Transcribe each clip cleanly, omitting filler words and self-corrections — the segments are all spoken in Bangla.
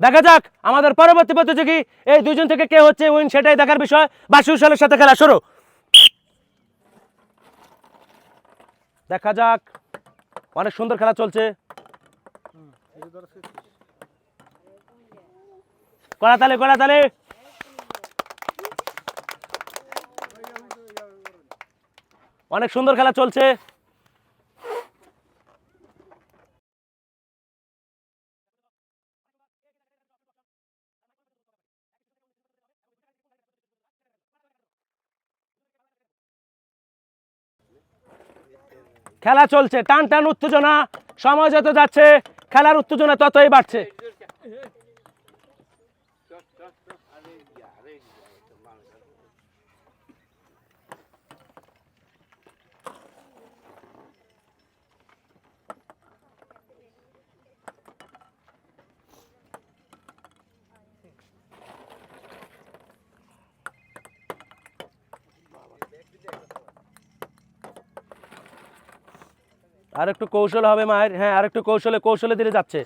দেখা যাক আমাদের পরবর্তী প্রতিযোগী এই দুইজন থেকে কে হচ্ছে উইন, সেটাই দেখার বিষয়। বাসু সালের সাথে খেলা শুরু। দেখা যাক, অনেক সুন্দর খেলা চলছে। কড়াতালি কড়াতালি। অনেক সুন্দর খেলা চলছে। খেলা চলছে, টান টান উত্তেজনা। সময় যত যাচ্ছে খেলার উত্তেজনা ততই বাড়ছে। আর একটু কৌশল হবে মায়ের, হ্যাঁ আর একটু কৌশলে কৌশলে দিলে যাচ্ছে।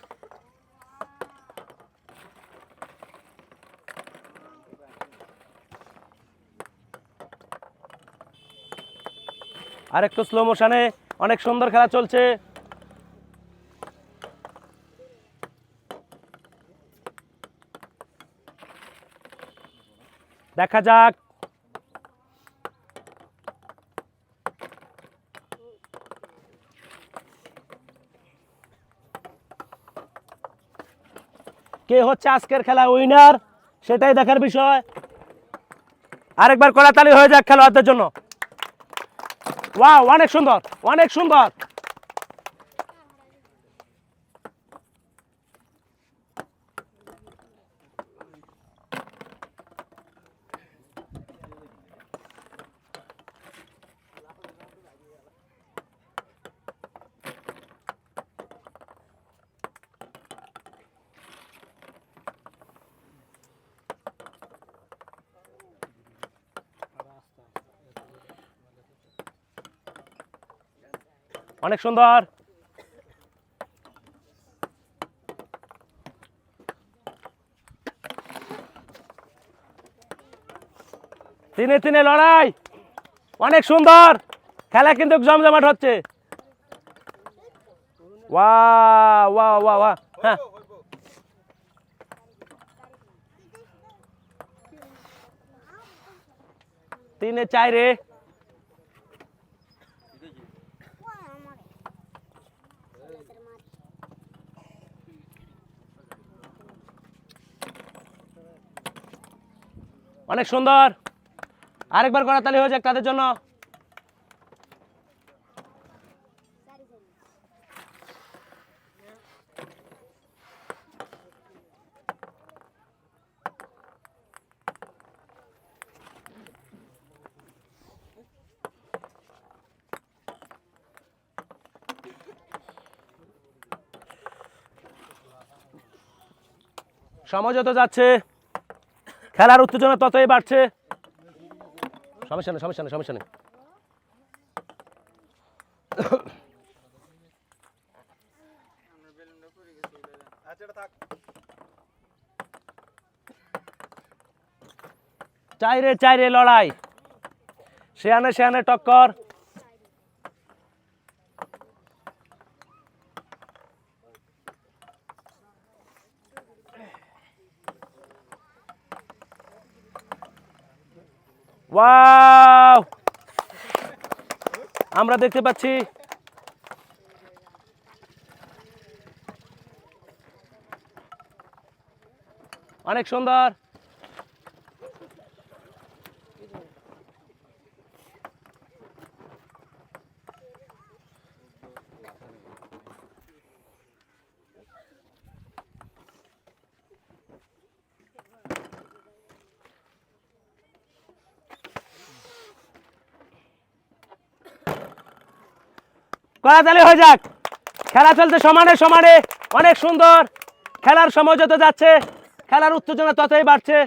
আর একটু স্লো মোশনে। অনেক সুন্দর খেলা চলছে। দেখা যাক। কে হচ্ছে আজকের খেলা উইনার, সেটাই দেখার বিষয়। আরেকবার কড়াতালি হয়ে যাক খেলোয়াড়দের জন্য। ওয়াও, অনেক সুন্দর অনেক সুন্দর। অনেক সুন্দর। তিনে তিনে লড়াই, অনেক সুন্দর খেলা, কিন্তু জমজমাট হচ্ছে। ওয়াও ওয়াও ওয়াও ওয়াও, হ্যাঁ তিনে চাইরে। অনেক সুন্দর। আরেকবার কড়াতালি হয়ে যাক তাদের জন্য। সময় যত যাচ্ছে খেলার উত্তেজনা ততই বাড়ছে। সমস্যা নেই সমস্যা নেই সমস্যা নেই। চাইরে চাইরে লড়াই, শেয়ানে শেয়ানে টক্কর। ওয়াও, আমরা দেখতে পাচ্ছি অনেক সুন্দর। কড়াতালি হয়ে যাক, খেলা চলছে সমানে সমানে। অনেক সুন্দর খেলার সময় যত যাচ্ছে খেলার উত্তেজনা ততই বাড়ছে।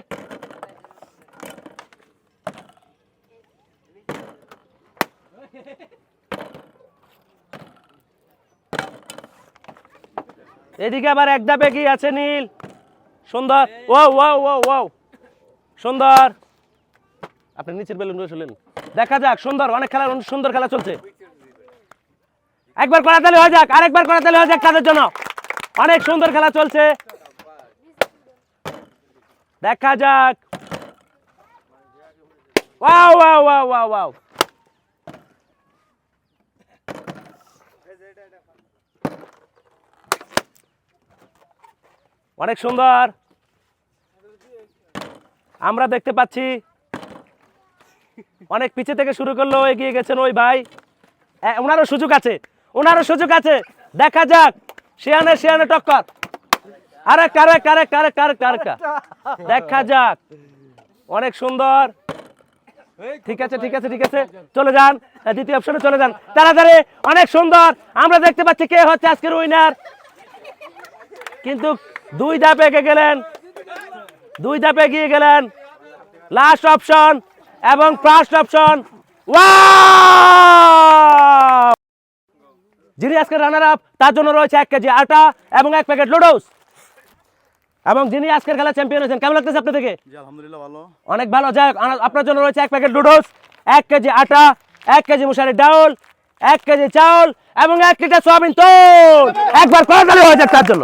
এদিকে আবার এক ধাপ এগিয়ে আছে নীল। সুন্দর, ও ও ও ও সুন্দর। আপনি নিচের বেলুন শুনলেন, দেখা যাক। সুন্দর, অনেক খেলা, সুন্দর খেলা চলছে। একবার করাতালি হয়ে যাক, আরেকবার করাতালি হয়ে যাক তাদের জন্য। অনেক সুন্দর খেলা চলছে, দেখা যাক। Wow wow wow wow wow, অনেক সুন্দর। আমরা দেখতে পাচ্ছি অনেক পিছে থেকে শুরু করলো, এগিয়ে গেছেন ওই ভাই। ওনারও সুযোগ আছে, ওনারও সুযোগ আছে, দেখা যাক। শিয়ানে টক্কর, আরেকটা আরেকটা আরেকটা আরেকটা আরেকটা আরেকটা, দেখা যাক। অনেক সুন্দর, ঠিক আছে ঠিক আছে ঠিক আছে, চলে যান দ্বিতীয় অপশনে চলে যান তাড়াতাড়ি। অনেক সুন্দর, আমরা দেখতে পাচ্ছি কে হচ্ছে আজকের উইনার। কিন্তু 2 ধাপ এগিয়ে গেলেন, 2 ধাপ এগিয়ে গেলেন। লাস্ট অপশন এবং ফার্স্ট অপশন, ওয়াও! যিনি আজকের রানার আপ তার জন্য রয়েছে 1 কেজি আটা এবং 1 প্যাকেট লুডোস। এবং যিনি আজকের খেলা চ্যাম্পিয়ন হয়েছেন, কেমন লাগতেছে আপনার থেকে? জি আলহামদুলিল্লাহ ভালো। অনেক ভালো। যাই হোক, আপনার জন্য রয়েছে 1 প্যাকেট লুডোস, 1 কেজি আটা, 1 কেজি মুসারির ডাউল, 1 কেজি চাউল এবং 1 লিটার সয়াবিন তেল। একবার করতালি হয়ে যাক তার জন্য।